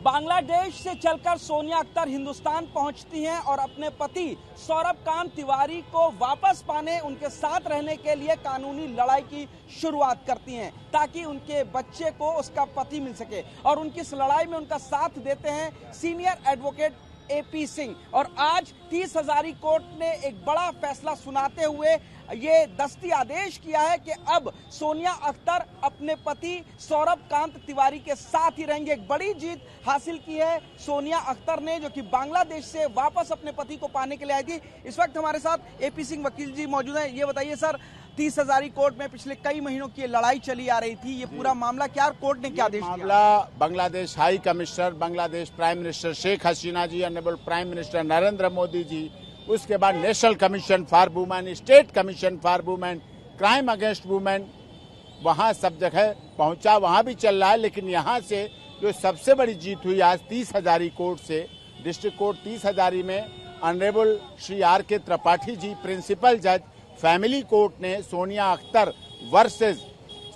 बांग्लादेश से चलकर सोनिया अख्तर हिंदुस्तान पहुंचती हैं और अपने पति सौरभकांत तिवारी को वापस पाने, उनके साथ रहने के लिए कानूनी लड़ाई की शुरुआत करती हैं ताकि उनके बच्चे को उसका पति मिल सके। और उनकी इस लड़ाई में उनका साथ देते हैं सीनियर एडवोकेट एपी सिंह। और आज 30 हजारी कोर्ट ने एक बड़ा फैसला सुनाते हुए ये दस्ती आदेश किया है कि अब सोनिया अख्तर अपने पति सौरभकांत तिवारी के साथ ही रहेंगे। एक बड़ी जीत हासिल की है सोनिया अख्तर ने, जो कि बांग्लादेश से वापस अपने पति को पाने के लिए आई थी। इस वक्त हमारे साथ एपी सिंह वकील जी मौजूद हैं। ये बताइए सर, 30 हजारी कोर्ट में पिछले कई महीनों की लड़ाई चली आ रही थी, ये पूरा मामला क्या, कोर्ट ने क्या आदेश दिया? मामला Bangladesh high commissioner, Bangladesh prime minister Sheikh Hasina ji, honourable prime minister Narendra Modi ji, उसके बाद national commission for women, state commission for women, crime against women, वहाँ सब जगह पहुँचा, वहाँ भी चल रहा है। लेकिन यहाँ से जो सबसे बड़ी जीत हुई आज 30 हजारी कोर्ट से, डिस्ट्रिक्ट कोर्ट 30 हजारी में honourable Shri R.K. Tripathi ji principal जज, फैमिली कोर्ट ने सोनिया अख्तर वर्सेस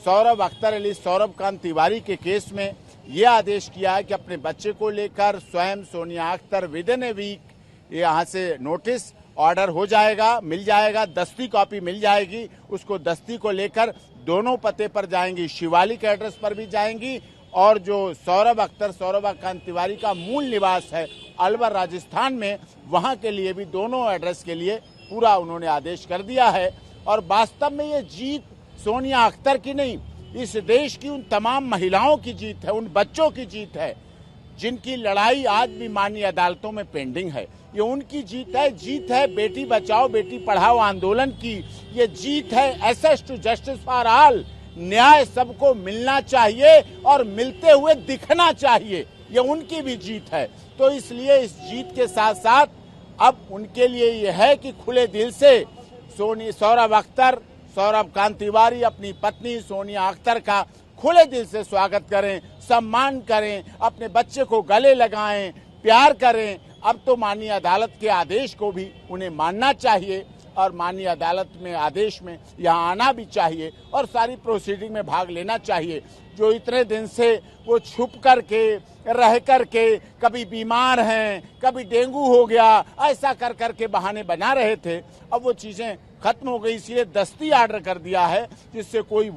सौरभ अख्तर अली सौरभकांत तिवारी के केस में ये आदेश किया है कि अपने बच्चे को लेकर स्वयं Sonia Akhtar within a week यहाँ से नोटिस ऑर्डर हो जाएगा, मिल जाएगा, दस्ती कॉपी मिल जाएगी, उसको दस्ती को लेकर दोनों पते पर जाएंगी, शिवालिक एड्रेस पर भी जाएंगी। और जो सौरभ अख्तर सौरभकांत तिवारी का मूल निवास है अलवर राजस्थान में, वहाँ के लिए भी दोनों एड्रेस के लिए पूरा उन्होंने आदेश कर दिया है। और वास्तव में ये जीत सोनिया अख्तर की नहीं, इस देश की उन तमाम महिलाओं की जीत है, उन बच्चों की जीत है जिनकी लड़ाई आज भी माननीय अदालतों में पेंडिंग है। ये उनकी जीत है बेटी बचाओ बेटी पढ़ाओ आंदोलन की। ये जीत है access to justice for all, न्याय सबको मिलना चाहिए और मिलते हुए दिखना चाहिए, ये उनकी भी जीत है। तो इसलिए इस जीत के साथ साथ अब उनके लिए यह है कि खुले दिल से सौरभ अख्तर सौरभकांत तिवारी अपनी पत्नी सोनिया अख्तर का खुले दिल से स्वागत करें, सम्मान करें, अपने बच्चे को गले लगाएं, प्यार करें। अब तो माननीय अदालत के आदेश को भी उन्हें मानना चाहिए और माननीय अदालत में आदेश में यहाँ आना भी चाहिए और सारी प्रोसीडिंग में भाग लेना चाहिए। जो इतने दिन से वो छुप करके रह करके कभी बीमार हैं, कभी डेंगू हो गया, ऐसा कर करके बहाने बना रहे थे, अब वो चीजें खत्म हो गई। इसलिए दस्ती ऑर्डर कर दिया है जिससे कोई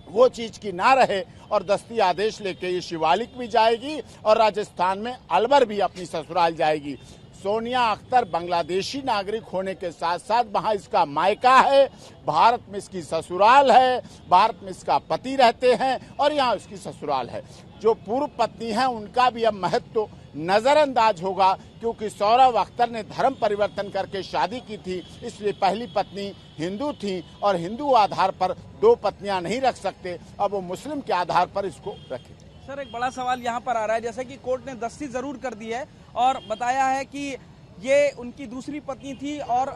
वो चीज की ना रहे और दस्ती आदेश लेके ये शिवालिक भी जाएगी और राजस्थान में अलवर भी अपनी ससुराल जाएगी। सोनिया अख्तर बांग्लादेशी नागरिक होने के साथ साथ वहाँ इसका मायका है, भारत में इसकी ससुराल है, भारत में इसका पति रहते हैं और यहाँ उसकी ससुराल है। जो पूर्व पत्नी है उनका भी अब महत्व नजरअंदाज होगा, क्योंकि सौरभ अख्तर ने धर्म परिवर्तन करके शादी की थी, इसलिए पहली पत्नी हिंदू थी और हिंदू आधार पर 2 पत्नियां नहीं रख सकते, अब वो मुस्लिम के आधार पर इसको रखे। सर, एक बड़ा सवाल यहाँ पर आ रहा है, जैसे कि कोर्ट ने दस्ती जरूर कर दी है और बताया है कि ये उनकी दूसरी पत्नी थी और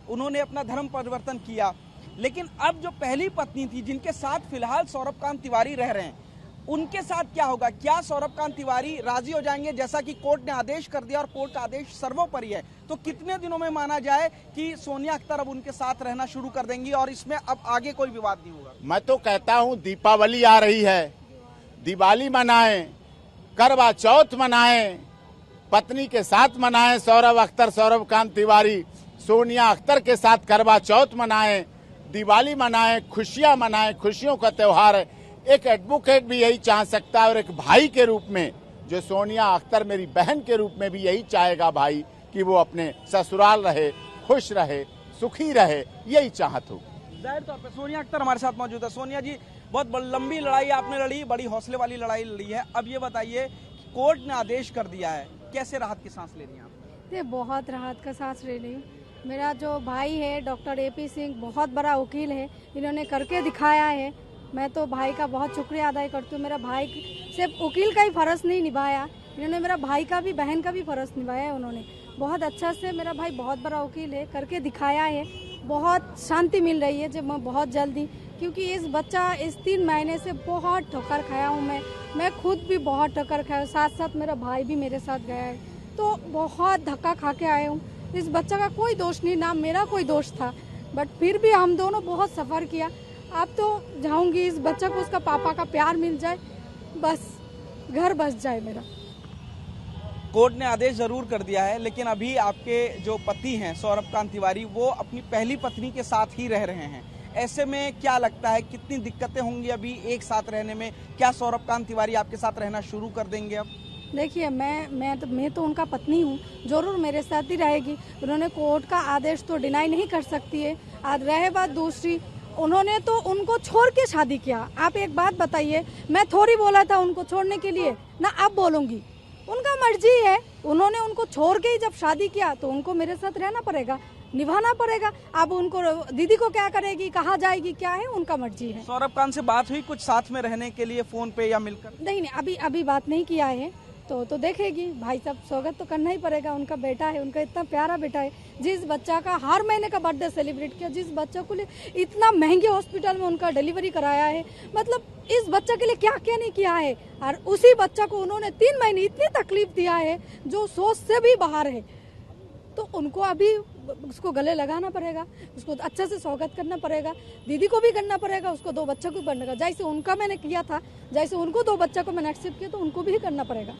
उन्होंने अपना धर्म परिवर्तन किया, लेकिन अब जो पहली पत्नी थी जिनके साथ फिलहाल सौरभकांत तिवारी रह रहे हैं, उनके साथ क्या होगा? क्या सौरभकांत तिवारी राजी हो जाएंगे? जैसा कि कोर्ट ने आदेश कर दिया और कोर्ट का आदेश सर्वोपरि है, तो कितने दिनों में माना जाए कि सोनिया अख्तर अब उनके साथ रहना शुरू कर देंगी और इसमें अब आगे कोई विवाद नहीं होगा? मैं तो कहता हूँ दीपावली आ रही है, दिवाली मनाएं, करवा चौथ मनाएं, पत्नी के साथ मनाएं, सौरभ अख्तर सौरभकांत तिवारी सोनिया अख्तर के साथ करवा चौथ मनाएं, दिवाली मनाएं, खुशियां मनाएं, खुशियों का त्योहार है। एक एडवोकेट भी यही चाह सकता है और एक भाई के रूप में जो सोनिया अख्तर मेरी बहन के रूप में भी यही चाहेगा भाई कि वो अपने ससुराल रहे, खुश रहे, सुखी रहे, यही चाहत हो। जाहिर तौर पे सोनिया अख्तर हमारे साथ मौजूद है। सोनिया जी, बहुत लंबी लड़ाई आपने लड़ी, बड़ी हौसले वाली लड़ाई लड़ी है। अब ये बताइए, कोर्ट ने आदेश कर दिया है, कैसे राहत की सांस ले रही हैं आप? बहुत राहत का सांस ले रही हूँ। मेरा जो भाई है डॉक्टर एपी सिंह बहुत बड़ा वकील है, इन्होंने करके दिखाया है। मैं तो भाई का बहुत शुक्रिया अदा करती हूँ। मेरा भाई सिर्फ वकील का ही फर्ज नहीं निभाया, इन्होंने मेरा भाई का भी, बहन का भी फर्ज निभाया है उन्होंने बहुत अच्छा से। मेरा भाई बहुत बड़ा वकील है, करके दिखाया है। बहुत शांति मिल रही है जब मैं बहुत जल्दी, क्योंकि इस 3 महीने से बहुत ठोकर खाया हूँ मैं खुद भी बहुत ठोकर खाया हूँ, साथ साथ मेरा भाई भी मेरे साथ गया है, तो बहुत धक्का खा के आए हूँ। इस बच्चा का कोई दोष नहीं, ना मेरा कोई दोष था, बट फिर भी हम दोनों बहुत सफ़र किया। अब तो जाऊंगी, इस बच्चा को उसका पापा का प्यार मिल जाए, बस घर बस जाए मेरा। कोर्ट ने आदेश जरूर कर दिया है, लेकिन अभी आपके जो पति हैं सौरभ कांत तिवारी, वो अपनी पहली पत्नी के साथ ही रह रहे हैं। ऐसे में क्या लगता है कितनी दिक्कतें होंगी अभी एक साथ रहने में? क्या सौरभ कांत तिवारी आपके साथ रहना शुरू कर देंगे अब? देखिए, मैं तो उनका पत्नी हूँ, जरूर मेरे साथ ही रहेगी। उन्होंने कोर्ट का आदेश तो डिनाई नहीं कर सकती है। आज रहे बात दूसरी, उन्होंने तो उनको छोड़ के शादी किया। आप एक बात बताइए, मैं थोड़ी बोला था उनको छोड़ने के लिए, ना अब बोलूंगी, उनका मर्जी है। उन्होंने उनको छोड़ के ही जब शादी किया तो उनको मेरे साथ रहना पड़ेगा, निभाना पड़ेगा। अब उनको दीदी को क्या करेगी, कहाँ जाएगी, क्या है, उनका मर्जी है। सौरभ कांत से बात हुई कुछ साथ में रहने के लिए फोन पे या मिलकर? नहीं, अभी बात नहीं किया है। तो देखेगी, भाई साहब स्वागत तो करना ही पड़ेगा। उनका बेटा है, उनका इतना प्यारा बेटा है, जिस बच्चा का हर महीने का बर्थडे सेलिब्रेट किया, जिस बच्चा को लिए इतना महंगे हॉस्पिटल में उनका डिलीवरी कराया है, मतलब इस बच्चा के लिए क्या क्या नहीं किया है। और उसी बच्चा को उन्होंने 3 महीने इतनी तकलीफ दिया है जो सोच से भी बाहर है। तो उनको अभी उसको गले लगाना पड़ेगा, उसको अच्छे से स्वागत करना पड़ेगा, दीदी को भी करना पड़ेगा, उसको 2 बच्चों को बनने का, जैसे उनका मैंने किया था, जैसे उनको 2 बच्चा को मैंने एक्सेप्ट किया, तो उनको भी करना पड़ेगा।